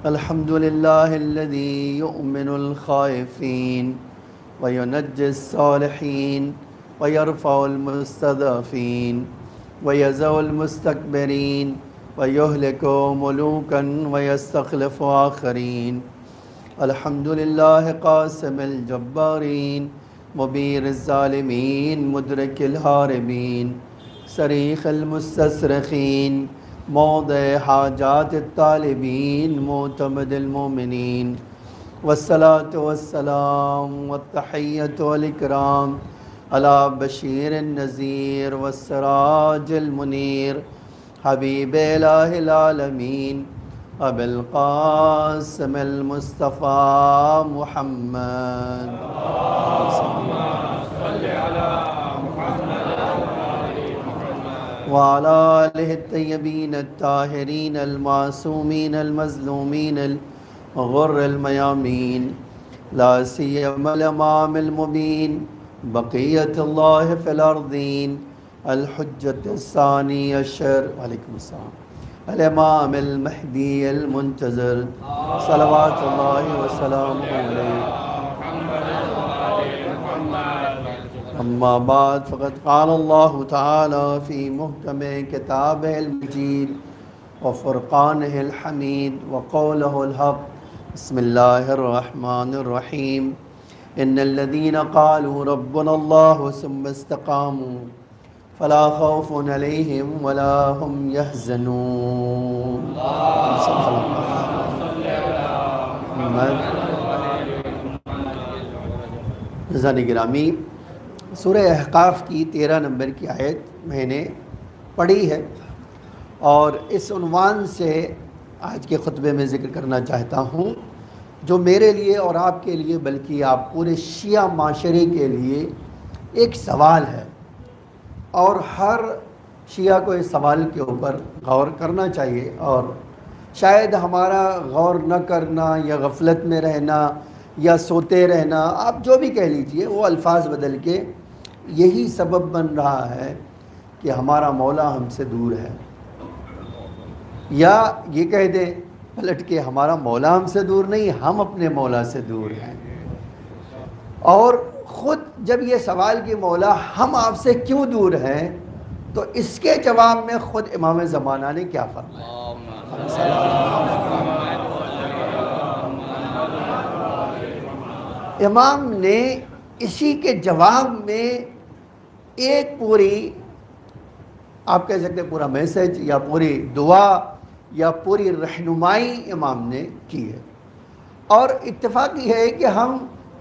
الحمد لله الذي يؤمن الخائفين وينجي الصالحين ويرفع المستضعفين ويزع المستكبرين ويهلك ملوكا ويستخلف آخرين. الحمد لله قاسم الجبارين مبير الظالمين مدرك الهاربين صريخ المستصرخين موضع حاجات الطالبين معتمد المؤمنين. والصلاة والسلام والتحية والإكرام على بشير النذير والسراج المنير حبيب إله العالمين أبي القاسم المصطفى محمد. وعلى آله الطيبين الطاهرين المعصومين المظلومين الغر الميامين لا سيما الإمام المبين بقية الله في الأرضين الحجة الثاني الشر وعليكم السلام الإمام المهدي المنتظر صلوات الله وسلامه عليه. أما بعد فقد قال الله تعالى في محكم كتابه المجيد وفرقانه الحميد وقوله الحق. بسم الله الرحمن الرحيم. إن الذين قالوا ربنا الله ثم استقاموا فلا خوف عليهم ولا هم يحزنون. عزیزان گرامی، سورہ احقاف کی 13 نمبر کی آیت میں نے پڑھی ہے اور اس عنوان سے آج کے خطبے میں ذکر کرنا چاہتا ہوں، جو میرے لیے اور آپ کے لیے بلکہ آپ پورے شیعہ معاشرے کے لیے ایک سوال ہے، اور ہر شیعہ کو اس سوال کے اوپر غور کرنا چاہیے. اور شاید ہمارا غور نہ کرنا یا غفلت میں رہنا یا سوتے رہنا، آپ جو بھی کہہ لیجئے، وہ الفاظ بدل کے یہی سبب بن رہا ہے کہ ہمارا مولا ہم سے دور ہے، یا یہ کہہ دیں پلٹ کے ہمارا مولا ہم سے دور نہیں، ہم اپنے مولا سے دور ہیں. اور خود جب یہ سوال کہ مولا ہم آپ سے کیوں دور ہیں، تو اس کے جواب میں خود امام زمانہ نے کیا فرمایا؟ امام نے اسی کے جواب میں ایک پوری، آپ کہہ سکتے پورا میسج یا پوری دعا یا پوری رہنمائی امام نے کی ہے. اور اتفاق یہ ہے کہ ہم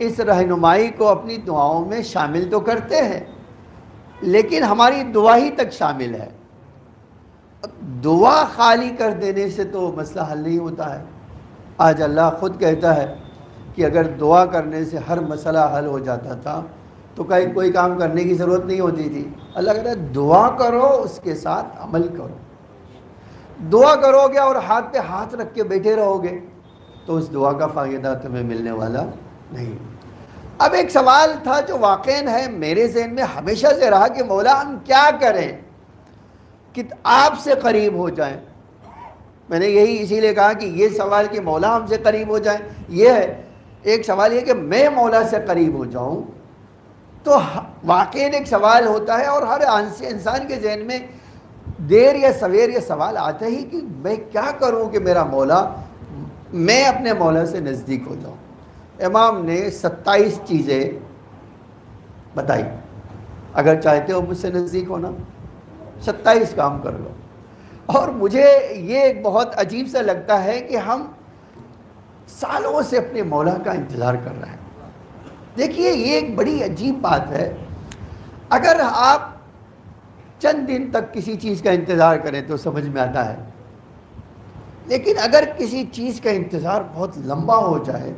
اس رہنمائی کو اپنی دعاؤں میں شامل تو کرتے ہیں، لیکن ہماری دعا ہی تک شامل ہے. دعا خالی کر دینے سے تو مسئلہ حل نہیں ہوتا ہے. آج اللہ خود کہتا ہے کہ اگر دعا کرنے سے ہر مسئلہ حل ہو جاتا تھا تو کوئی کام کرنے کی ضرورت نہیں ہوتی تھی. اللہ کہتا ہے دعا کرو، اس کے ساتھ عمل کرو. دعا کرو گے اور ہاتھ پہ ہاتھ رکھ کے بیٹھے رہو گے تو اس دعا کا فائدہ تمہیں ملنے والا نہیں. اب ایک سوال تھا جو واقعاً ہے میرے ذہن میں ہمیشہ سے رہا کہ مولا ہم کیا کریں کہ آپ سے قریب ہو جائیں. میں نے یہی اسی لیے کہا کہ یہ سوال کہ مولا ہم سے قریب ہو جائیں، یہ ہے. ایک سوال یہ کہ میں مولا سے قریب ہو جاؤں، تو واقعاً ایک سوال ہوتا ہے، اور ہر انسان کے ذہن میں دیر یا سویر یہ سوال آتا ہی کہ میں کیا کروں کہ میرا مولا، میں اپنے مولا سے نزدیک ہو جاؤں. امام نے 27 چیزیں بتائی. اگر چاہتے ہو مجھ سے نزدیک ہونا، 27 کام کر لو. اور مجھے یہ ایک بہت عجیب سا لگتا ہے کہ ہم سالوں سے اپنے مولا کا انتظار کر رہے ہیں. دیکھیے یہ ایک بڑی عجیب بات ہے. اگر آپ چند دن تک کسی چیز کا انتظار کریں تو سمجھ میں آتا ہے، لیکن اگر کسی چیز کا انتظار بہت لمبا ہو جائے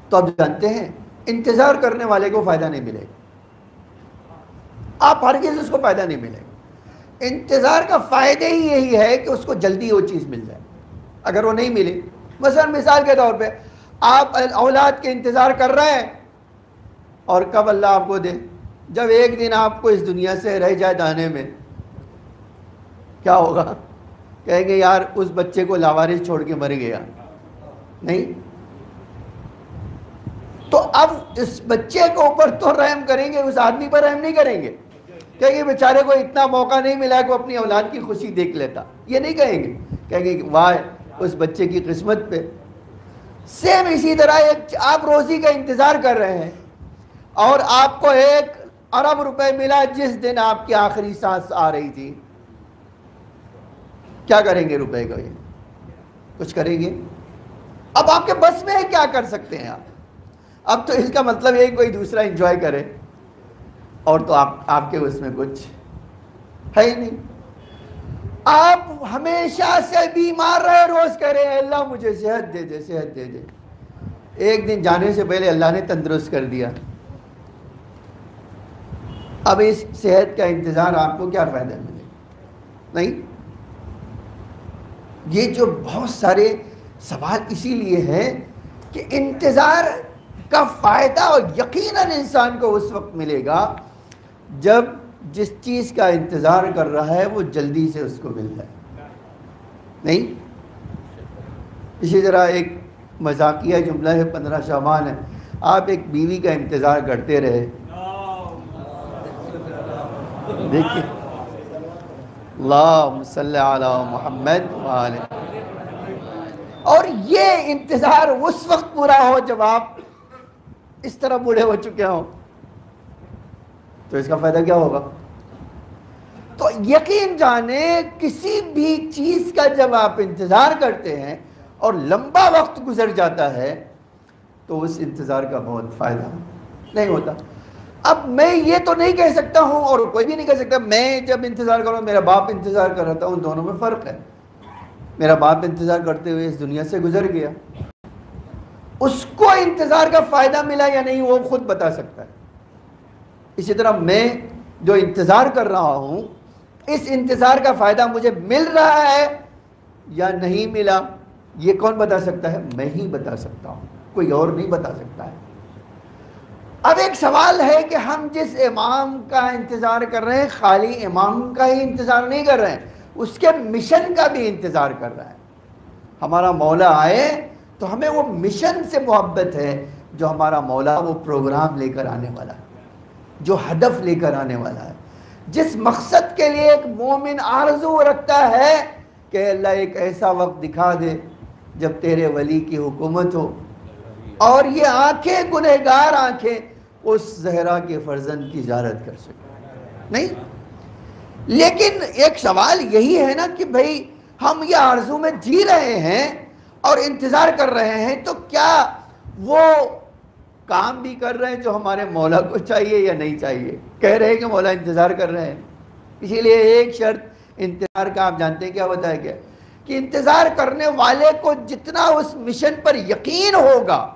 تو آپ جانتے ہیں انتظار کرنے والے کو فائدہ نہیں ملے گا. آپ ہرگز اس کو فائدہ نہیں ملے گا. انتظار کا فائدہ ہی یہی ہے کہ اس کو جلدی وہ چیز مل جائے. اگر وہ نہیں ملی، مثلا مثال کے طور پہ آپ اولاد کے انتظار کر رہے ہیں، اور کب اللہ آپ کو دے؟ جب ایک دن آپ کو اس دنیا سے رہ جائے دانے میں، کیا ہوگا؟ کہیں گے یار اس بچے کو لاوارث چھوڑ کے مر گیا نہیں، تو اب اس بچے کے اوپر تو رحم کریں گے، اس آدمی پر رحم نہیں کریں گے، کہیں گے بیچارے کو اتنا موقع نہیں ملا کہ وہ اپنی اولاد کی خوشی دیکھ لیتا، یہ نہیں کہیں گے، کہیں گے واہ اس بچے کی قسمت پہ۔ سیم اسی طرح آپ روزی کا انتظار کر رہے ہیں اور آپ کو 1 ارب روپے ملا جس دن آپ کی آخری سانس آ رہی تھی، کیا کریں گے روپے کو؟ یہ کچھ کریں گے؟ اب آپ کے بس میں ہے، کیا کر سکتے ہیں آپ؟ اب تو اس کا مطلب ہے کوئی دوسرا انجوائے کرے، اور تو آپ کے اس میں کچھ ہے ہی نہیں۔ آپ ہمیشہ سے بیمار رہے، روز کہہ رہے ہیں اللہ مجھے صحت دے دے، صحت دے دے، ایک دن جانے سے پہلے اللہ نے تندرست کر دیا، اب اس صحت کا انتظار آپ کو کیا فائدہ ملے؟ نہیں۔ یہ جو بہت سارے سوال اسی لیے ہیں کہ انتظار کا فائدہ اور یقیناً انسان کو اس وقت ملے گا جب جس چیز کا انتظار کر رہا ہے وہ جلدی سے اس کو مل جائے، نہیں؟ اسی طرح ایک مذاقیہ جملہ ہے 15 شعبان ہے، آپ ایک بیوی کا انتظار کرتے رہے، دیکھیے اللہم صلی علی محمد وآلہ، اور یہ انتظار اس وقت پورا ہو جب آپ اس طرح بوڑھے ہو چکے ہوں، تو اس کا فائدہ کیا ہوگا؟ تو یقین جانے کسی بھی چیز کا جب آپ انتظار کرتے ہیں اور لمبا وقت گزر جاتا ہے تو اس انتظار کا بہت فائدہ نہیں ہوتا۔ اب میں یہ تو نہیں کہہ سکتا ہوں اور کوئی بھی نہیں کہہ سکتا میں جب انتظار کروں میرا باپ انتظار کر رہا تھا، ان دونوں میں فرق ہے۔ میرا باپ انتظار کرتے ہوئے اس دنیا سے گزر گیا، اس کو انتظار کا فائدہ ملا یا نہیں وہ خود بتا سکتا ہے۔ اسی طرح میں جو انتظار کر رہا ہوں اس انتظار کا فائدہ مجھے مل رہا ہے یا نہیں ملا، یہ کون بتا سکتا ہے؟ میں ہی بتا سکتا ہوں، کوئی اور نہیں بتا سکتا ہے۔ اب ایک سوال ہے کہ ہم جس امام کا انتظار کر رہے ہیں خالی امام کا ہی انتظار نہیں کر رہے ہیں، اس کے مشن کا بھی انتظار کر رہے ہیں۔ ہمارا مولا آئے تو ہمیں وہ مشن سے محبت ہے، جو ہمارا مولا وہ پروگرام لے کر آنے والا ہے، جو ہدف لے کر آنے والا ہے، جس مقصد کے لیے ایک مومن آرزو رکھتا ہے کہ اللہ ایک ایسا وقت دکھا دے جب تیرے ولی کی حکومت ہو اور یہ آنکھیں گنہگار آنکھیں اس زہرا کے فرزند کی زیارت کر سکیں، نہیں؟ لیکن ایک سوال یہی ہے نا کہ بھئی ہم یہ آرزو میں جی رہے ہیں اور انتظار کر رہے ہیں، تو کیا وہ کام بھی کر رہے ہیں جو ہمارے مولا کو چاہیے یا نہیں چاہیے؟ کہہ رہے ہیں کہ مولا انتظار کر رہے ہیں، اسی لیے ایک شرط انتظار کا آپ جانتے ہیں کیا بتایا گیا کہ انتظار کرنے والے کو جتنا اس مشن پر یقین ہوگا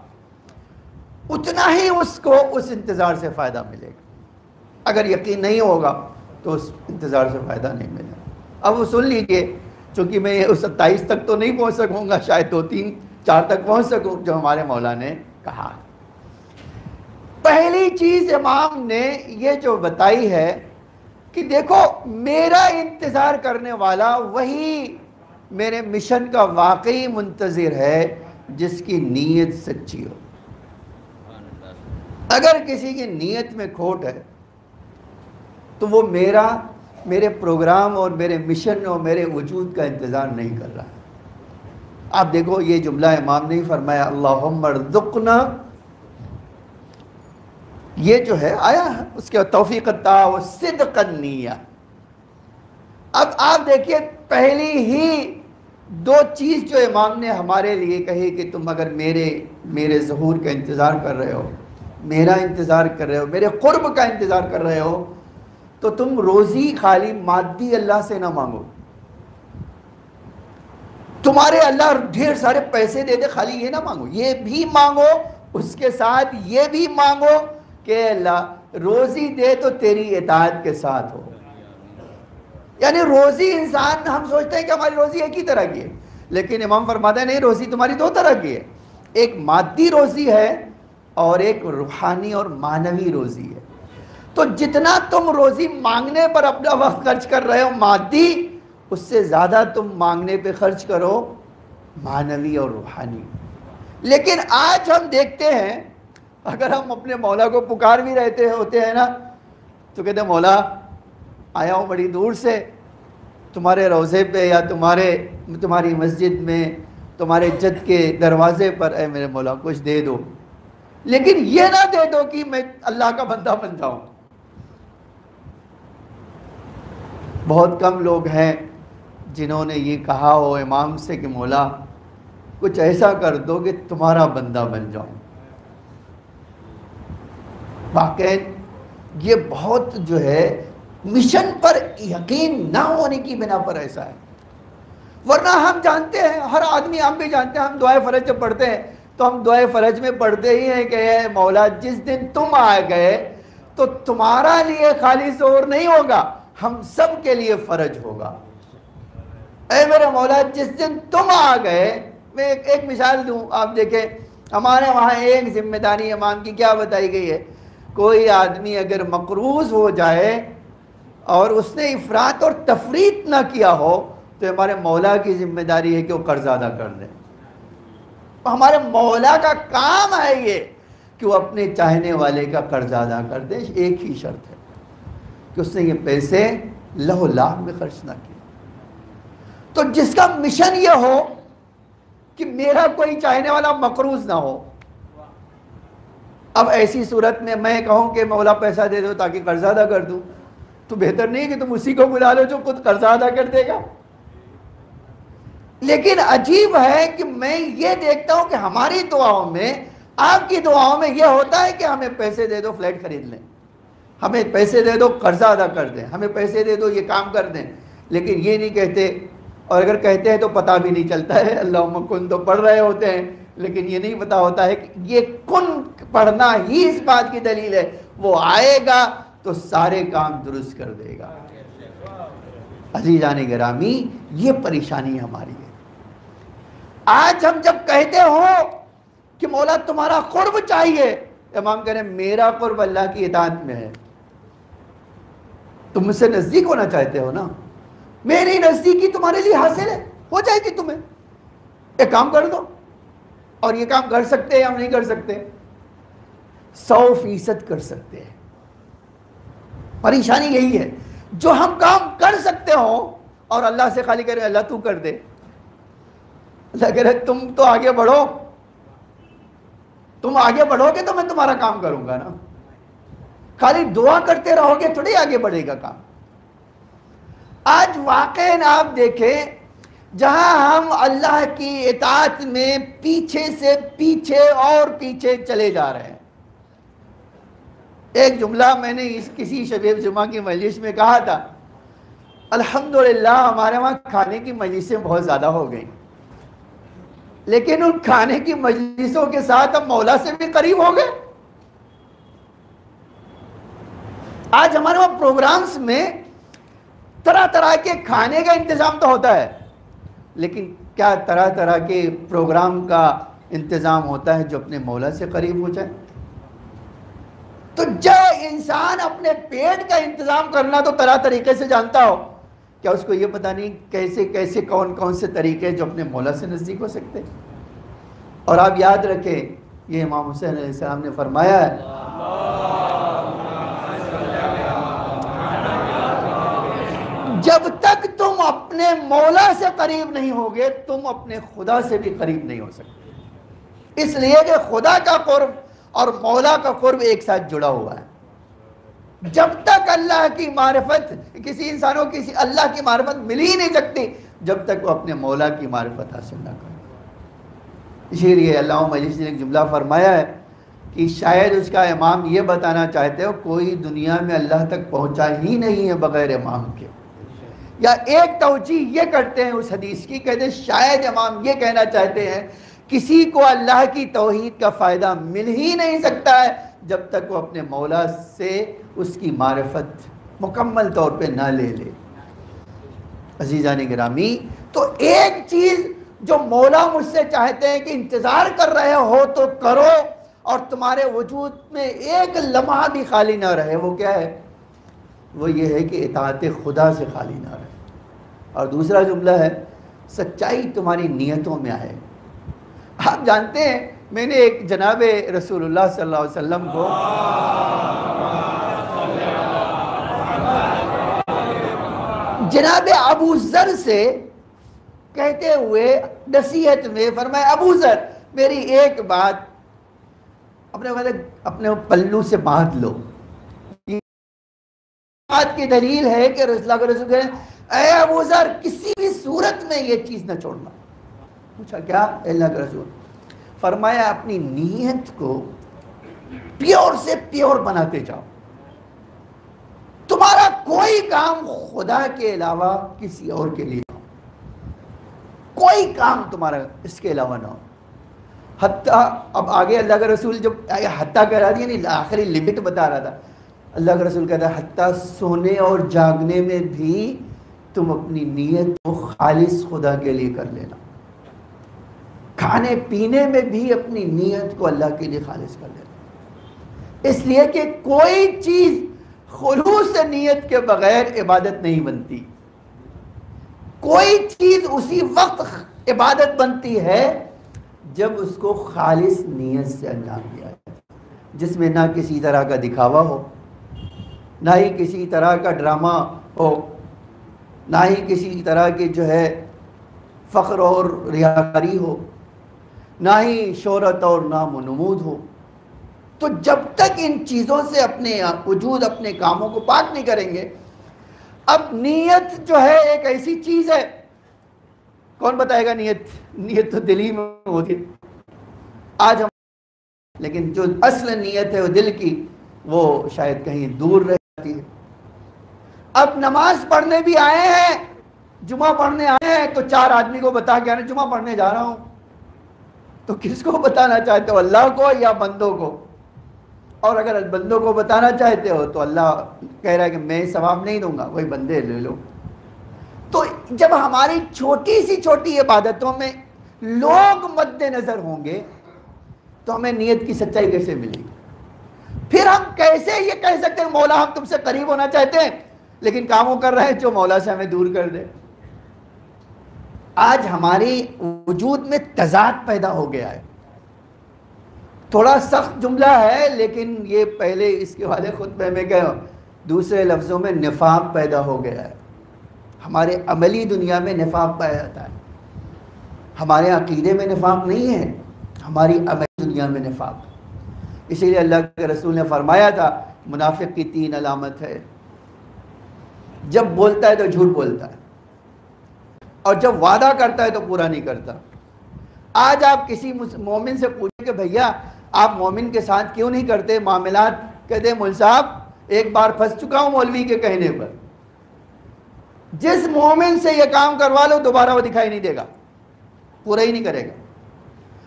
اتنا ہی اس کو اس انتظار سے فائدہ ملے گا، اگر یقین نہیں ہوگا تو اس انتظار سے فائدہ نہیں ملے گا۔ اب وہ سن لیجئے، چونکہ میں اس 27 تک تو نہیں پہنچ سکوں گا، شاید 2 3 4 تک پہنچ سکوں جو ہمارے مولا نے کہا۔ پہلی چیز امام نے یہ جو بتائی ہے کہ دیکھو میرا انتظار کرنے والا وہی میرے مشن کا واقعی منتظر ہے جس کی نیت سچی ہو۔ اگر کسی کی نیت میں کھوٹ ہے تو وہ میرے پروگرام اور میرے مشن اور میرے وجود کا انتظار نہیں کر رہا۔ آپ دیکھو یہ جملہ امام نے فرمایا اللہم ارزقنا، یہ جو ہے آیا ہے اس کے توفیق عطا و صدق النیہ۔ اب آپ دیکھیے پہلی ہی 2 چیز جو امام نے ہمارے لیے کہی کہ تم اگر میرے ظہور کا انتظار کر رہے ہو، میرا انتظار کر رہے ہو، میرے قرب کا انتظار کر رہے ہو، تو تم روزی خالی مادی اللہ سے نہ مانگو، تمہارے اللہ ڈھیر سارے پیسے دے دے خالی یہ نہ مانگو، یہ بھی مانگو، اس کے ساتھ یہ بھی مانگو کہ اللہ روزی دے تو تیری اطاعت کے ساتھ ہو۔ یعنی روزی انسان ہم سوچتے ہیں کہ ہماری روزی ایک ہی طرح کی ہے، لیکن امام فرماتا ہے نہیں، روزی تمہاری 2 طرح کی ہے، ایک مادی روزی ہے اور ایک روحانی اور معنوی روزی ہے۔ تو جتنا تم روزی مانگنے پر اپنا وقت خرچ کر رہے ہو مادی، اس سے زیادہ تم مانگنے پہ خرچ کرو معنوی اور روحانی۔ لیکن آج ہم دیکھتے ہیں اگر ہم اپنے مولا کو پکار بھی رہتے ہوتے ہیں نا تو کہتے ہیں مولا آیا ہوں بڑی دور سے تمہارے روضے پہ یا تمہاری مسجد میں تمہارے جد کے دروازے پر، اے میرے مولا کچھ دے دو، لیکن یہ نہ دے دو کہ میں اللہ کا بندہ بن جاؤں۔ بہت کم لوگ ہیں جنہوں نے یہ کہا ہو امام سے کہ مولا کچھ ایسا کر دو کہ تمہارا بندہ بن جاؤں۔ واقعی یہ بہت جو ہے مشن پر یقین نہ ہونے کی بنا پر ایسا ہے، ورنہ ہم جانتے ہیں، ہر آدمی ہم بھی جانتے ہیں، ہم دعائے فرج جب پڑھتے ہیں تو ہم دعائے فرج میں پڑھتے ہی ہیں کہ اے مولا جس دن تم آ گئے تو تمہارا لیے خالص اور نہیں ہوگا، ہم سب کے لیے فرج ہوگا۔ اے میرے مولا جس دن تم آ گئے، میں ایک مثال دوں، آپ دیکھیں ہمارے وہاں ایک ذمہ داری امام کی کیا بتائی گئی ہے، کوئی آدمی اگر مقروض ہو جائے اور اس نے افراط اور تفریط نہ کیا ہو تو ہمارے مولا کی ذمہ داری ہے کہ وہ قرض ادا کر دیں۔ ہمارے مولا کا کام ہے یہ کہ وہ اپنے چاہنے والے کا قرض ادا کر دیں، ایک ہی شرط ہے کہ اس نے یہ پیسے لہو لاہ میں خرچ نہ کیا۔ تو جس کا مشن یہ ہو کہ میرا کوئی چاہنے والا مقروض نہ ہو، اب ایسی صورت میں میں کہوں کہ مولا پیسہ دے دو تاکہ قرض ادا کر دوں، تو بہتر نہیں کہ تم اسی کو بلا لو جو خود قرض ادا کر دے گا۔ لیکن عجیب ہے کہ میں یہ دیکھتا ہوں کہ ہماری دعاؤں میں، آپ کی دعاؤں میں یہ ہوتا ہے کہ ہمیں پیسے دے دو فلیٹ خرید لیں، ہمیں پیسے دے دو قرضہ ادا کر دیں، ہمیں پیسے دے دو یہ کام کر دیں، لیکن یہ نہیں کہتے، اور اگر کہتے ہیں تو پتہ بھی نہیں چلتا ہے، اللہم کن تو پڑھ رہے ہوتے ہیں لیکن یہ نہیں پتہ ہوتا ہے کہ یہ کن پڑھنا ہی اس بات کی دلیل ہے وہ آئے گا تو سارے کام درست کر دے گا۔ عزیزان گرامی یہ پریشانی ہماری ہے۔ آج ہم جب کہتے ہو کہ مولا تمہارا قرب چاہیے، امام کہہ رہے ہیں میرا قرب اللہ کی اطاعت میں ہے، تم مجھ سے نزدیک ہونا چاہتے ہو نا، میری نزدیکی تمہارے لیے حاصل ہے، ہو جائے گی تمہیں، ایک کام کر دو، اور یہ کام کر سکتے ہیں ہم نہیں کر سکتے، 100% کر سکتے ہیں۔ پریشانی یہی ہے جو ہم کام کر سکتے ہو اور اللہ سے خالی کہہ رہے اللہ تو کر دے، اللہ کہہ رہے تم تو آگے بڑھو، تم آگے بڑھو گے تو میں تمہارا کام کروں گا نا، خالی دعا کرتے رہو گے تھوڑی آگے بڑھے گا کام۔ آج واقعاً آپ دیکھیں جہاں ہم اللہ کی اطاعت میں پیچھے سے پیچھے اور پیچھے چلے جا رہے ہیں۔ ایک جملہ میں نے کسی شب جمعہ کی مجلس میں کہا تھا، الحمدللہ ہمارے وہاں کھانے کی مجلسیں بہت زیادہ ہو گئیں، لیکن ان کھانے کی مجلسوں کے ساتھ ہم مولا سے بھی قریب ہو گئے۔ آج ہمارے وہاں پروگرامز میں طرح طرح کے کھانے کا انتظام تو ہوتا ہے، لیکن کیا طرح طرح کے پروگرام کا انتظام ہوتا ہے جو اپنے مولا سے قریب ہو جائے؟ تو جب انسان اپنے پیٹ کا انتظام کرنا تو طرح طریقے سے جانتا ہو، کیا اس کو یہ پتہ نہیں کیسے کیسے کون کون سے طریقے جو اپنے مولا سے نزدیک ہو سکتے؟ اور آپ یاد رکھیں یہ امام حسین علیہ السلام نے فرمایا ہے، جب تک تم اپنے مولا سے قریب نہیں ہوگے تم اپنے خدا سے بھی قریب نہیں ہو سکتے، اس لیے کہ خدا کا قرب اور مولا کا قرب ایک ساتھ جڑا ہوا ہے۔ جب تک اللہ کی معرفت کسی انسان کو کسی اللہ کی معرفت مل ہی نہیں سکتی جب تک وہ اپنے مولا کی معرفت حاصل نہ کرے۔ اسی لیے علامہ مجلسی نے ایک جملہ فرمایا ہے کہ شاید اس کا امام یہ بتانا چاہتے ہو کوئی دنیا میں اللہ تک پہنچا ہی نہیں ہے بغیر امام کے، یا ایک توجیہ یہ کرتے ہیں اس حدیث کی، کہتے ہیں شاید امام یہ کہنا چاہتے ہیں کسی کو اللہ کی توحید کا فائدہ مل ہی نہیں سکتا ہے جب تک وہ اپنے مولا سے اس کی معرفت مکمل طور پہ نہ لے لے۔ عزیزان گرامی تو ایک چیز جو مولا مجھ سے چاہتے ہیں کہ انتظار کر رہے ہو تو کرو اور تمہارے وجود میں ایک لمحہ بھی خالی نہ رہے، وہ کیا ہے؟ وہ یہ ہے کہ اطاعت خدا سے خالی نہ رہے۔ اور دوسرا جملہ ہے سچائی تمہاری نیتوں میں آئے. آپ جانتے ہیں میں نے ایک جناب رسول اللہ صلی اللہ علیہ وسلم کو جناب ابو ذر سے کہتے ہوئے نصیحت میں فرمایا ابو ذر میری ایک بات اپنے پلو سے باندھ لو. یہ بات کی دلیل ہے کہ رسول اللہ کے رسول کہتے اے ابو ذر کسی بھی صورت میں یہ چیز نہ چھوڑنا. پوچھا کیا؟ اللہ کے رسول فرمایا اپنی نیت کو پیور سے پیور بناتے جاؤ. تمہارا کوئی کام خدا کے علاوہ کسی اور کے لیے کوئی کام تمہارا اس کے علاوہ نہ ہو. حتیٰ اب آگے اللہ کا رسول جب حتیٰ کہہ رہا تھا یعنی آخری لمٹ بتا رہا تھا. اللہ کا رسول کہتا ہے حتیٰ سونے اور جاگنے میں بھی تم اپنی نیت کو خالص خدا کے لیے کر لینا. کھانے پینے میں بھی اپنی نیت کو اللہ کے لیے خالص کر لینا. اس لیے کہ کوئی چیز خلوص نیت کے بغیر عبادت نہیں بنتی. کوئی چیز اسی وقت عبادت بنتی ہے جب اس کو خالص نیت سے انجام دیا جائے، جس میں نہ کسی طرح کا دکھاوا ہو، نہ ہی کسی طرح کا ڈرامہ ہو، نہ ہی کسی طرح کے جو ہے فخر اور ریاکاری ہو، نہ ہی شہرت اور نام و نمود ہو. تو جب تک ان چیزوں سے اپنے وجود اپنے کاموں کو پاک نہیں کریں گے. اب نیت جو ہے ایک ایسی چیز ہے، کون بتائے گا نیت تو دل ہی میں ہوتی ہے آج ہم، لیکن جو اصل نیت ہے وہ دل کی وہ شاید کہیں دور رہ جاتی ہے. اب نماز پڑھنے بھی آئے ہیں، جمعہ پڑھنے آئے ہیں تو 4 آدمی کو بتا کے آنے جمعہ پڑھنے جا رہا ہوں. تو کس کو بتانا چاہتے ہو، اللہ کو یا بندوں کو؟ اور اگر بندوں کو بتانا چاہتے ہو تو اللہ کہہ رہا ہے کہ میں ثواب نہیں دوں گا، وہی بندے لے لو. تو جب ہماری چھوٹی سی چھوٹی عبادتوں میں لوگ مد نظر ہوں گے تو ہمیں نیت کی سچائی کیسے ملے گی؟ پھر ہم کیسے یہ کہہ سکتے ہیں مولا ہم تم سے قریب ہونا چاہتے ہیں لیکن کاموں کر رہے ہیں جو مولا سے ہمیں دور کر دے. آج ہماری وجود میں تضاد پیدا ہو گیا ہے. تھوڑا سخت جملہ ہے لیکن یہ پہلے اس کے والے خطبے میں کہا، دوسرے لفظوں میں نفاق پیدا ہو گیا ہے. ہمارے عملی دنیا میں نفاق پایا جاتا ہے. ہمارے عقیدے میں نفاق نہیں ہے، ہماری عملی دنیا میں نفاق. اسی لیے اللہ کے رسول نے فرمایا تھا منافق کی 3 علامت ہے. جب بولتا ہے تو جھوٹ بولتا ہے، اور جب وعدہ کرتا ہے تو پورا نہیں کرتا. آج آپ کسی مومن سے پوچھیں کہ بھیا آپ مومن کے ساتھ کیوں نہیں کرتے معاملات، کہتے ہیں مول صاحب ایک بار پھنس چکا ہوں مولوی کے کہنے پر. جس مومن سے یہ کام کروا لو دوبارہ وہ دکھائی نہیں دے گا، پورا ہی نہیں کرے گا.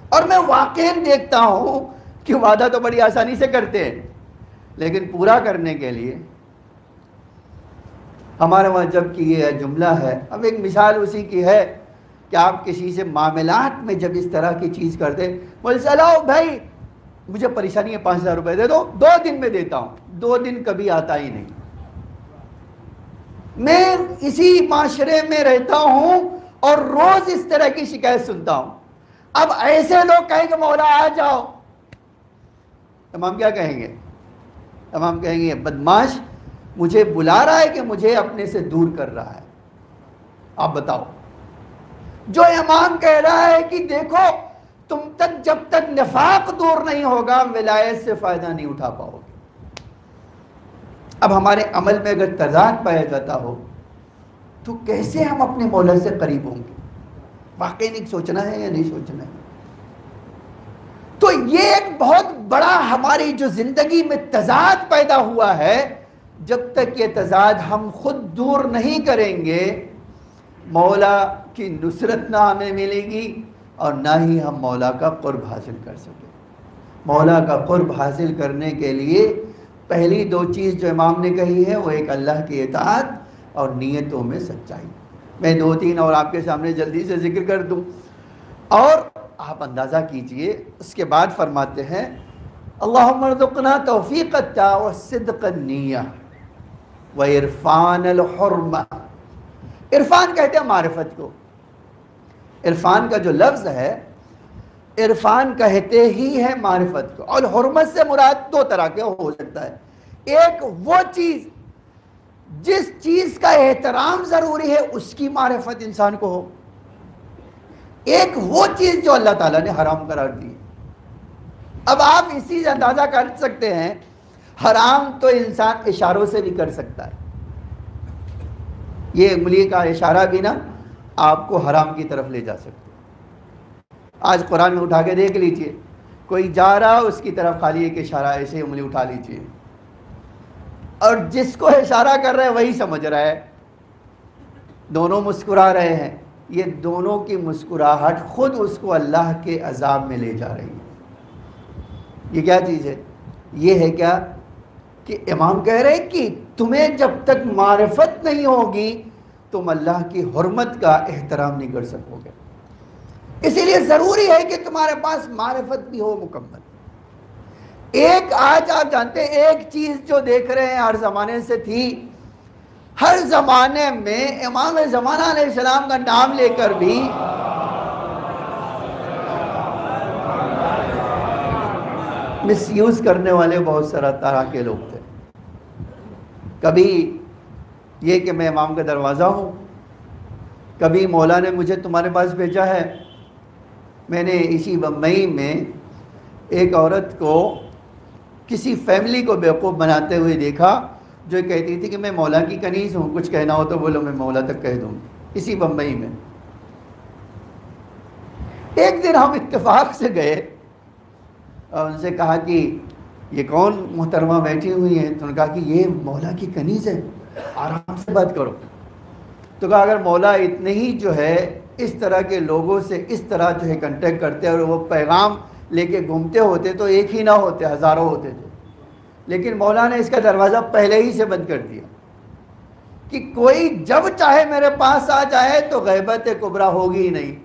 اور میں واقعاً دیکھتا ہوں کہ وعدہ تو بڑی آسانی سے کرتے ہیں لیکن پورا کرنے کے لیے ہمارے وہاں جب کہ یہ جملہ ہے. اب ایک مثال اسی کی ہے کہ آپ کسی سے معاملات میں جب اس طرح کی چیز کرتے بولے چلو بھائی مجھے پریشانی ہے 5000 روپے دے دو، 2 دن میں دیتا ہوں. 2 دن کبھی آتا ہی نہیں. میں اسی معاشرے میں رہتا ہوں اور روز اس طرح کی شکایت سنتا ہوں. اب ایسے لوگ کہیں کہ مولا آ جاؤ، تمام کیا کہیں گے؟ تمام کہیں گے بدماش مجھے بلا رہا ہے کہ مجھے اپنے سے دور کر رہا ہے. آپ بتاؤ. جو امام کہہ رہا ہے کہ دیکھو تم تک جب تک نفاق دور نہیں ہوگا ولایت سے فائدہ نہیں اٹھا پاؤ گے. اب ہمارے عمل میں اگر تضاد پایا جاتا ہو تو کیسے ہم اپنے مولا سے قریب ہوں گے؟ واقعی نہیں سوچنا ہے یا نہیں سوچنا ہے؟ تو یہ ایک بہت بڑا ہماری جو زندگی میں تضاد پیدا ہوا ہے، جب تک یہ تضاد ہم خود دور نہیں کریں گے مولا کی نصرت نہ ہمیں ملے گی اور نہ ہی ہم مولا کا قرب حاصل کر سکیں. مولا کا قرب حاصل کرنے کے لیے پہلی 2 چیز جو امام نے کہی ہے وہ ایک اللہ کی اطاعت اور نیتوں میں سچائی. میں 2-3 اور آپ کے سامنے جلدی سے ذکر کر دوں اور آپ اندازہ کیجئے. اس کے بعد فرماتے ہیں اللہم ارزقنا توفیق الطاعة وصدق النیہ وعرفان الحرمہ عرفان کہتے ہیں معرفت کو. عرفان کا جو لفظ ہے، عرفان کہتے ہی ہے معرفت کو. اور حرمت سے مراد دو طرح کے ہو سکتا ہے. ایک وہ چیز جس چیز کا احترام ضروری ہے اس کی معرفت انسان کو ہو. ایک وہ چیز جو اللہ تعالیٰ نے حرام قرار دی. اب آپ اسی سے اندازہ کر سکتے ہیں، حرام تو انسان اشاروں سے بھی کر سکتا ہے. یہ انگلی کا اشارہ بھی نا آپ کو حرام کی طرف لے جا سکتے. آج قرآن میں اٹھا کے دیکھ لیجئے، کوئی جا رہا اس کی طرف خالی ایک اشارہ ایسے انگلی اٹھا لیجئے، اور جس کو اشارہ کر رہا ہے وہی سمجھ رہا ہے. دونوں مسکرا رہے ہیں، یہ دونوں کی مسکراہٹ خود اس کو اللہ کے عذاب میں لے جا رہی ہے. یہ کیا چیز ہے؟ یہ ہے کیا کہ امام کہہ رہے ہیں کہ تمہیں جب تک معرفت نہیں ہوگی تم اللہ کی حرمت کا احترام نہیں کر سکو گے. اسی لیے ضروری ہے کہ تمہارے پاس معرفت بھی ہو مکمل. ایک آج آپ جانتے ہیں ایک چیز جو دیکھ رہے ہیں ہر زمانے سے تھی، ہر زمانے میں امام زمانہ علیہ السلام کا نام لے کر بھی مس یوز کرنے والے بہت سارا طرح کے لوگ تھے. کبھی یہ کہ میں امام کا دروازہ ہوں، کبھی مولا نے مجھے تمہارے پاس بھیجا ہے. میں نے اسی بمبئی میں ایک عورت کو کسی فیملی کو بیوقوف بناتے ہوئے دیکھا جو کہتی تھی کہ میں مولا کی کنیز ہوں، کچھ کہنا ہو تو بولو میں مولا تک کہہ دوں. اسی بمبئی میں ایک دن ہم اتفاق سے گئے اور ان سے کہا کہ یہ کون محترمہ بیٹھی ہوئی ہیں؟ تو انہوں نے کہا کہ یہ مولا کی کنیز ہے، آرام سے بات کرو. تو کہا اگر مولا اتنے ہی جو ہے اس طرح کے لوگوں سے اس طرح جو ہے کنٹیکٹ کرتے اور وہ پیغام لے کے گھومتے ہوتے تو ایک ہی نہ ہوتے، ہزاروں ہوتے تھے. لیکن مولا نے اس کا دروازہ پہلے ہی سے بند کر دیا کہ کوئی جب چاہے میرے پاس آ جائے تو غیبت کبریٰ ہوگی ہی نہیں.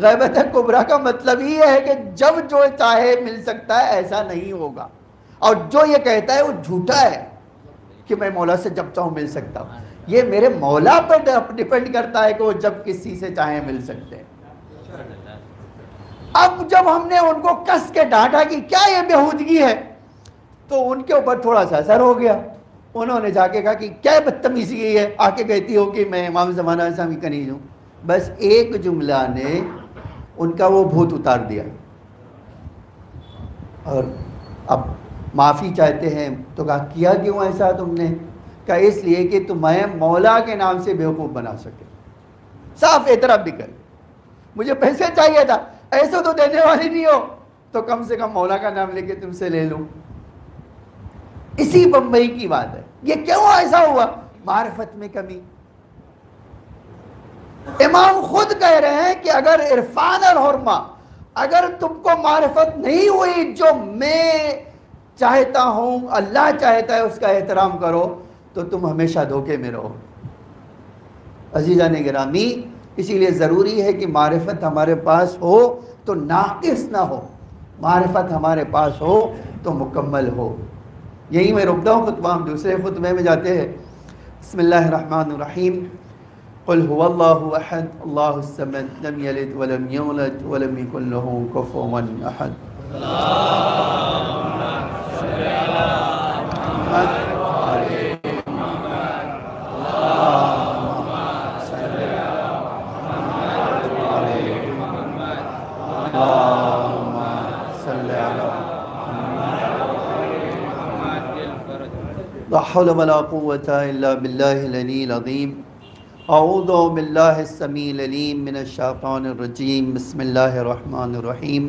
غیبت کبریٰ کا مطلب یہ ہے کہ جب جو چاہے مل سکتا ہے، ایسا نہیں ہوگا. اور جو یہ کہتا ہے وہ جھوٹا ہے کہ میں مولا سے جب چاہوں مل سکتا ہوں. یہ میرے مولا پر ڈیپینڈ کرتا ہے کہ وہ جب کسی سے چاہیں مل سکتے ہیں. اب جب ہم نے ان کو کس کے ڈانٹا کہ کیا یہ بےہودگی ہے تو ان کے اوپر تھوڑا سا اثر ہو گیا. انہوں نے جا کے کہا کہ کیا بدتمیزی ہے، آ کے کہتی ہو کہ میں امام زمانہ ایسا کی کنیز ہوں. بس ایک جملہ نے ان کا وہ بھوت اتار دیا. اور اب معافی چاہتے ہیں تو کہا کیا کیوں ایسا تم نے؟ کہا اس لیے کہ تمہیں مولا کے نام سے بیوقوف بنا سکے. صاف اعتراف بھی کر، مجھے پیسے چاہیے تھا، ایسے تو دینے والی نہیں ہو تو کم سے کم مولا کا نام لے کے تم سے لے لوں. اسی بمبئی کی بات ہے. یہ کیوں ایسا ہوا؟ معرفت میں کمی. امام خود کہہ رہے ہیں کہ اگر عرفان اور حرمہ، اگر تم کو معرفت نہیں ہوئی جو میں چاہتا ہوں، اللہ چاہتا ہے اس کا احترام کرو، تو تم ہمیشہ دھوکے میں رہو. عزیزان گرامی، اسی لیے ضروری ہے کہ معرفت ہمارے پاس ہو تو ناقص نہ ہو، معرفت ہمارے پاس ہو تو مکمل ہو. یہی میں رکتا ہوں خطبہ، ہم دوسرے خطبے میں جاتے ہیں. بسم اللہ الرحمن الرحیم. قل هو الله احد اللہ الصمد لم یلد ولم یولد ولم یکن له کفوا احد. اللہم صل علی لا حول ولا قوة إلا بالله العلي العظيم. أعوذ بالله السميع العليم من الشيطان الرجيم. بسم الله الرحمن الرحيم.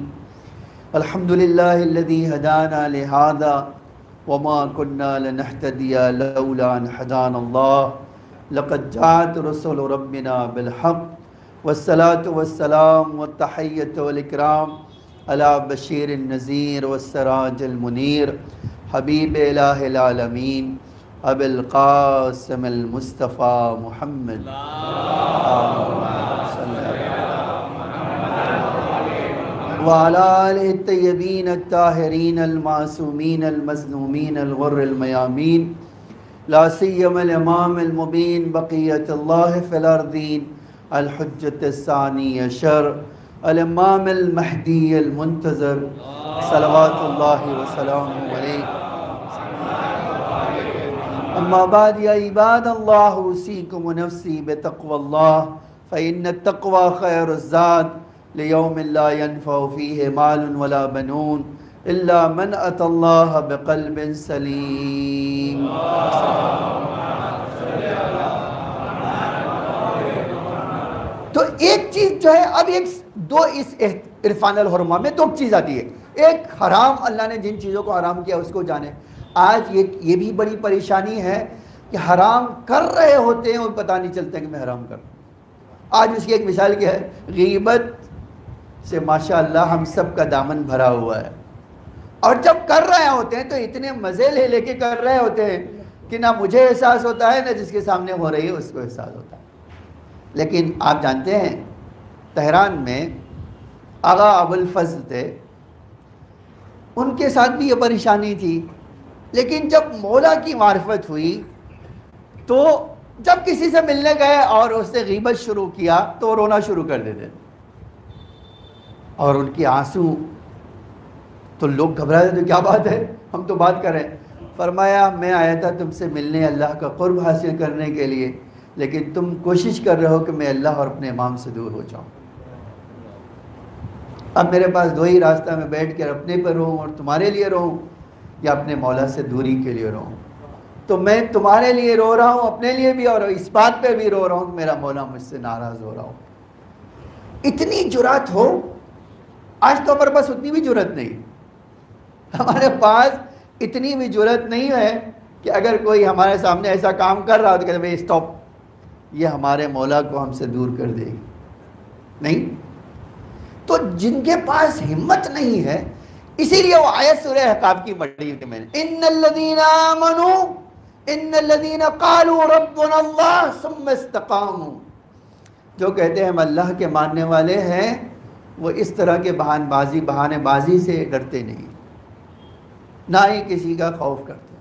الحمد لله الذي هدانا لهذا وما كنا لنهتدي لولا أن هدانا الله. لقد جاءت رسل ربنا بالحق والصلاة والسلام والتحية والإكرام على بشير النذير والسراج المنير حبیب الہ العالمین ابی القاسم المصطفیٰ محمد. وعلى آلہ الطیبین الطاہرین المعصومین المظلومین الغر الميامین لا سیما الامام المبین بقیت اللہ فی الارضین الحجت الثانی عشر الامام المہدی المنتظر صلوات اللہ وسلامہ علیہ. اما بعد یا عباد اللہ اوصیکم ونفسی بتقوی اللہ فإن التقوى خیر الزاد لیوم لا ينفع فیہ مال ولا بنون الا من اتى اللہ بقلب سلیم. تو ایک چیز جو ہے اب اس عرفان الحرمہ میں دو چیز آتی ہے. ایک حرام، اللہ نے جن چیزوں کو حرام کیا اس کو جانے. آج یہ بھی بڑی پریشانی ہے کہ حرام کر رہے ہوتے ہیں اور پتہ نہیں چلتا کہ میں حرام کر رہا ہوں. آج اس کی ایک مثال کیا ہے، غیبت سے ماشاءاللہ ہم سب کا دامن بھرا ہوا ہے، اور جب کر رہے ہوتے ہیں تو اتنے مزے لے کے کر رہے ہوتے ہیں کہ نہ مجھے احساس ہوتا ہے نہ جس کے سامنے ہو رہی ہے اس کو احساس ہوتا ہے. لیکن آپ جانتے ہیں تہران میں آغا ابوالفضل تھے، ان کے ساتھ بھی یہ پریشانی تھی. لیکن جب مولا کی معرفت ہوئی تو جب کسی سے ملنے گئے اور اس نے غیبت شروع کیا تو وہ رونا شروع کر دیتے اور ان کی آنسو، تو لوگ گھبرا دیتے کیا بات ہے، ہم تو بات کر رہے ہیں. فرمایا میں آیا تھا تم سے ملنے اللہ کا قرب حاصل کرنے کے لیے، لیکن تم کوشش کر رہے ہو کہ میں اللہ اور اپنے امام سے دور ہو جاؤں. اب میرے پاس دو ہی راستہ، میں بیٹھ کر اپنے پر رہوں اور تمہارے لیے رہوں، یا اپنے مولا سے دوری کے لیے رہوں. تو میں تمہارے لیے رو رہا ہوں، اپنے لیے بھی، اور اس بات پہ بھی رو رہا ہوں کہ میرا مولا مجھ سے ناراض ہو رہا ہوں. اتنی جرات ہو، آج تو پر بس اتنی بھی جرت نہیں، ہمارے پاس اتنی بھی جرت نہیں ہے کہ اگر کوئی ہمارے سامنے ایسا کام کر رہا ہو تو کہتے بھائی اسٹاپ، یہ ہمارے مولا کو ہم سے دور کر دے گی. نہیں. تو جن کے پاس ہمت نہیں ہے، اسی لیے وہ آیت سورہ احقاف کی پڑھی تھی میں نے، ان الذین آمنوا ان الذین قالوا ربنا اللہ ثم استقاموا. جو کہتے ہیں ہم اللہ کے ماننے والے ہیں، وہ اس طرح کے بہانے بازی سے ڈرتے نہیں، نہ ہی کسی کا خوف کرتے.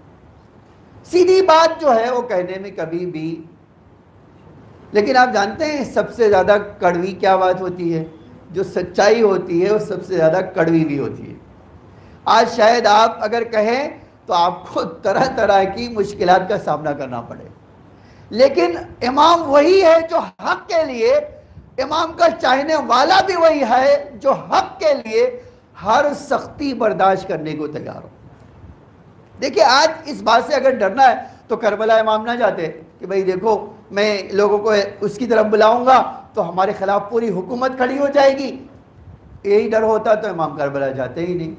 سیدھی بات جو ہے وہ کہنے میں کبھی بھی. لیکن آپ جانتے ہیں سب سے زیادہ کڑوی کیا بات ہوتی ہے؟ جو سچائی ہوتی ہے وہ سب سے زیادہ کڑوی بھی ہوتی ہے. آج شاید آپ اگر کہیں تو آپ کو طرح طرح کی مشکلات کا سامنا کرنا پڑے، لیکن امام وہی ہے جو حق کے لیے، امام کا چاہنے والا بھی وہی ہے جو حق کے لیے ہر سختی برداشت کرنے کو تیار ہو. دیکھیں آج اس بات سے اگر ڈرنا ہے تو کربلا امام نہ جاتے کہ بھئی دیکھو میں لوگوں کو اس کی طرف بلاؤں گا تو ہمارے خلاف پوری حکومت کھڑی ہو جائے گی. یہی ڈر ہوتا تو امام کربلا جاتے ہی نہیں.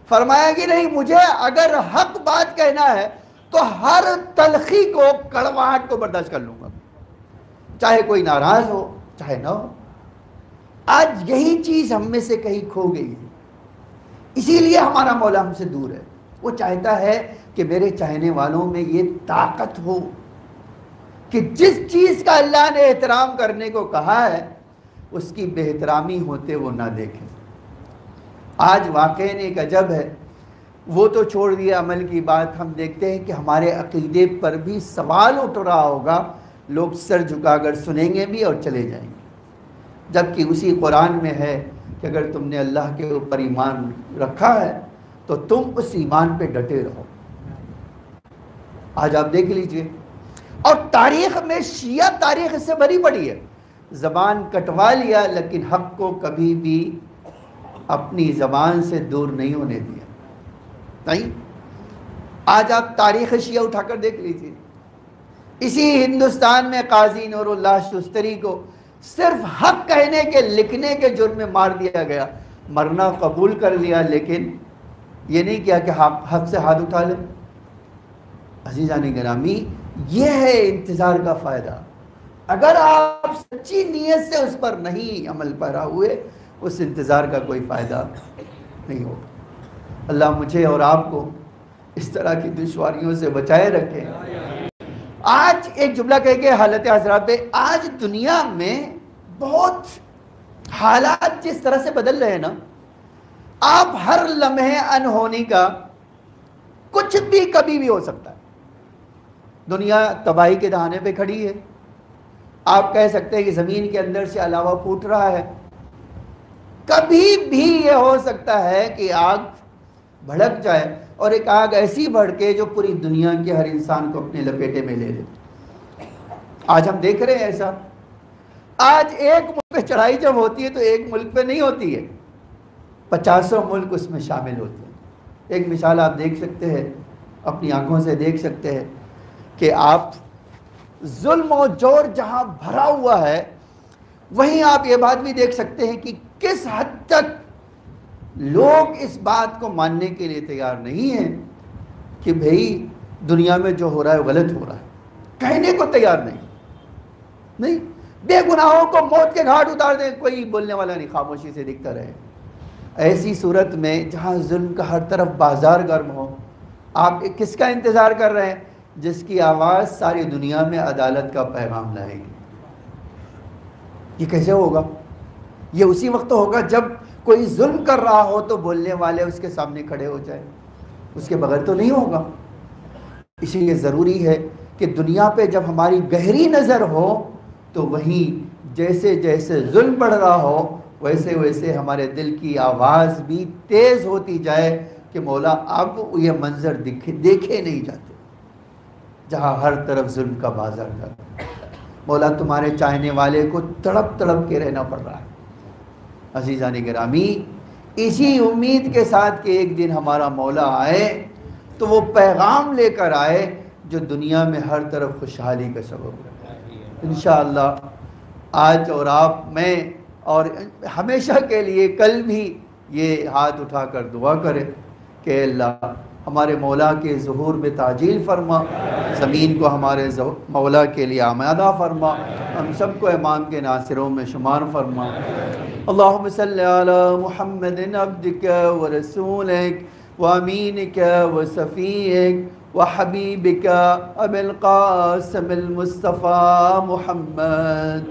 فرمایا کہ نہیں، مجھے اگر حق بات کہنا ہے تو ہر تلخی کو، کڑواہٹ کو برداشت کر لوں گا، چاہے کوئی ناراض ہو چاہے نہ ہو. آج یہی چیز ہم میں سے کہیں کھو گئی ہے، اسی لیے ہمارا مولا ہم سے دور ہے. وہ چاہتا ہے کہ میرے چاہنے والوں میں یہ طاقت ہو کہ جس چیز کا اللہ نے احترام کرنے کو کہا ہے اس کی بے احترامی ہوتے وہ نہ دیکھیں. آج واقعی ایک عجب ہے، وہ تو چھوڑ دیا عمل کی بات، ہم دیکھتے ہیں کہ ہمارے عقیدے پر بھی سوال اٹھ رہا ہوگا، لوگ سر جھکا کر سنیں گے بھی اور چلے جائیں گے. جبکہ اسی قرآن میں ہے کہ اگر تم نے اللہ کے اوپر ایمان رکھا ہے تو تم اس ایمان پہ ڈٹے رہو. آج آپ دیکھ لیجئے، اور تاریخ میں شیعہ تاریخ اس سے بھری پڑی ہے، زبان کٹوا لیا لیکن حق کو کبھی بھی اپنی زبان سے دور نہیں ہونے دیا. نہیں، آج آپ تاریخ شیعہ اٹھا کر دیکھ لیجیے. اسی ہندوستان میں قاضی نور اللہ شستری کو صرف حق کہنے کے، لکھنے کے جرم میں مار دیا گیا. مرنا قبول کر لیا لیکن یہ نہیں کیا کہ حق سے ہاتھ اٹھا لیں. عزیزان گرامی، یہ ہے انتظار کا فائدہ. اگر آپ سچی نیت سے اس پر نہیں عمل پیرا ہوئے، اس انتظار کا کوئی فائدہ نہیں ہوگا. اللہ مجھے اور آپ کو اس طرح کی دشواریوں سے بچائے رکھے. آج ایک جملہ کہہ کے حالت حضرات پہ، آج دنیا میں بہت حالات جس طرح سے بدل رہے ہیں نا، آپ ہر لمحے انہونی کا کچھ بھی کبھی بھی ہو سکتا ہے. دنیا تباہی کے دہانے پہ کھڑی ہے. آپ کہہ سکتے ہیں کہ زمین کے اندر سے علاوہ پھوٹ رہا ہے. کبھی بھی یہ ہو سکتا ہے کہ آگ بھڑک جائے اور ایک آگ ایسی بھڑکے جو پوری دنیا کے ہر انسان کو اپنے لپیٹے میں لے لے. آج ہم دیکھ رہے ہیں ایسا. آج ایک ملک پہ چڑھائی جب ہوتی ہے تو ایک ملک پہ نہیں ہوتی ہے, 50 ملک اس میں شامل ہوتے ہیں. ایک مثال آپ دیکھ سکتے ہیں, اپنی آنکھوں سے دیکھ سکتے ہیں کہ آپ ظلم و جور جہاں بھرا ہوا ہے, وہیں آپ یہ بات بھی دیکھ سکتے ہیں کہ کس حد تک لوگ اس بات کو ماننے کے لیے تیار نہیں ہیں کہ بھئی دنیا میں جو ہو رہا ہے غلط ہو رہا ہے. کہنے کو تیار نہیں. بے گناہوں کو موت کے گھاٹ اتار دیں, کوئی بولنے والا نہیں, خاموشی سے دیکھتا رہے. ایسی صورت میں جہاں ظلم کا ہر طرف بازار گرم ہو, آپ کس کا انتظار کر رہے ہیں؟ جس کی آواز ساری دنیا میں عدالت کا پیغام لائے گی. یہ کیسے ہوگا؟ یہ اسی وقت ہوگا جب کوئی ظلم کر رہا ہو تو بولنے والے اس کے سامنے کھڑے ہو جائیں. اس کے بغیر تو نہیں ہوگا. اسی لیے ضروری ہے کہ دنیا پہ جب ہماری گہری نظر ہو تو وہیں جیسے جیسے ظلم بڑھ رہا ہو ویسے ویسے ہمارے دل کی آواز بھی تیز ہوتی جائے کہ مولا اب یہ منظر دیکھے نہیں جاتے جہاں ہر طرف ظلم کا بازار کر. مولا تمہارے چاہنے والے کو تڑپ تڑپ کے رہنا پڑ رہا ہے. عزیزان گرامی, اسی امید کے ساتھ کہ ایک دن ہمارا مولا آئے تو وہ پیغام لے کر آئے جو دنیا میں ہر طرف خوشحالی کا سبب ہے. انشاءاللہ آج اور آپ, میں اور ہمیشہ کے لیے کل بھی یہ ہاتھ اٹھا کر دعا کریں کہ اللہ ہمارے مولا کے ظہور میں تعجیل فرما, زمین کو ہمارے مولا کے لیے آمادہ فرما, ہم سب کو امام کے ناصروں میں شمار فرما. اللہم صلی علی محمد عبدک و رسولک و امینک و صفیک و حبیبک ابی القاسم المصطفیٰ محمد.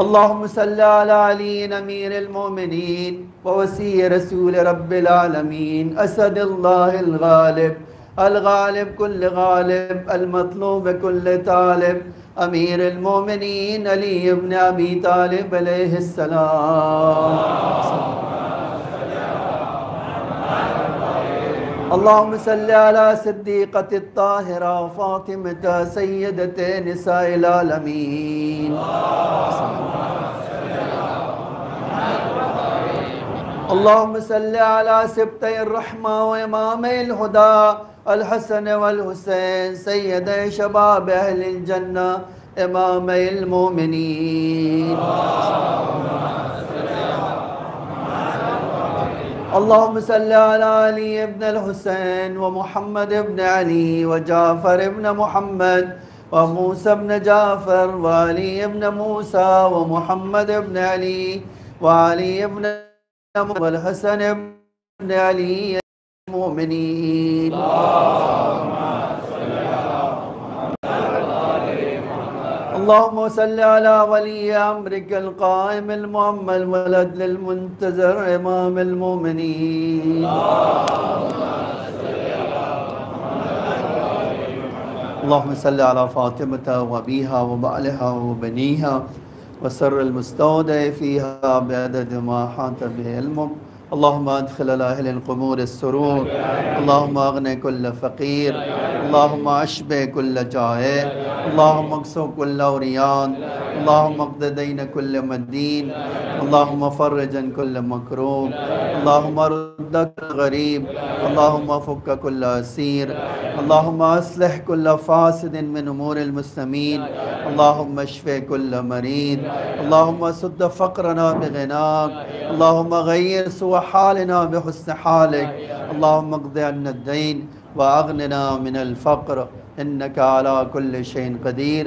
اللہم صلی علی علی امیر المومنین و وسیع رسول رب العالمین اسد اللہ الغالب الغالب کل غالب المطلوب کل طالب امیر المومنین علی ابن ابی طالب علیہ السلام. اللہم صلی علی صدیقۃ الطاہرہ فاطمہ سیدۃ نساء العالمین. اللہم صلی علی سبطِ الرحمہ و امام الہدی الحسن والحسین سید شباب اہل الجنہ امام المومنین. اللہم صلی علی علی ابن الحسین و محمد ابن علی و جعفر ابن محمد و موسیٰ ابن جعفر و علی ابن موسیٰ و محمد ابن علی و علی ابن والحسن ابن علی المؤمنین. اللہم صلی علی ولی امرک القائم المعمل والعدل المنتظر امام المؤمنین. اللہم صلی علی فاطمة و ابیہا و بعلہا و بنیہا وسر المستودع فیہا بعدد ما حاط به علمک. اللہم ادخل علی اہل القبور السرور. اللہم اغن کل فقیر. اللہم اشبع کل جائع. اللہم اکسو کل عریان. اللہم اقض دین کل مدین. اللہم فرج کل مکروب. اللہم رد کل غریب. اللہم فک کل اسیر. اللہم اصلح کل فاسد من امور المسلمین. اللہم اشف کل مرید. اللہم سد فقرنا بغناک. اللہم غیر سوء حالنا بحسن حالک. اللہم اقض عنا الدین واغننا من الفقر انک علی کل شیء قدیر.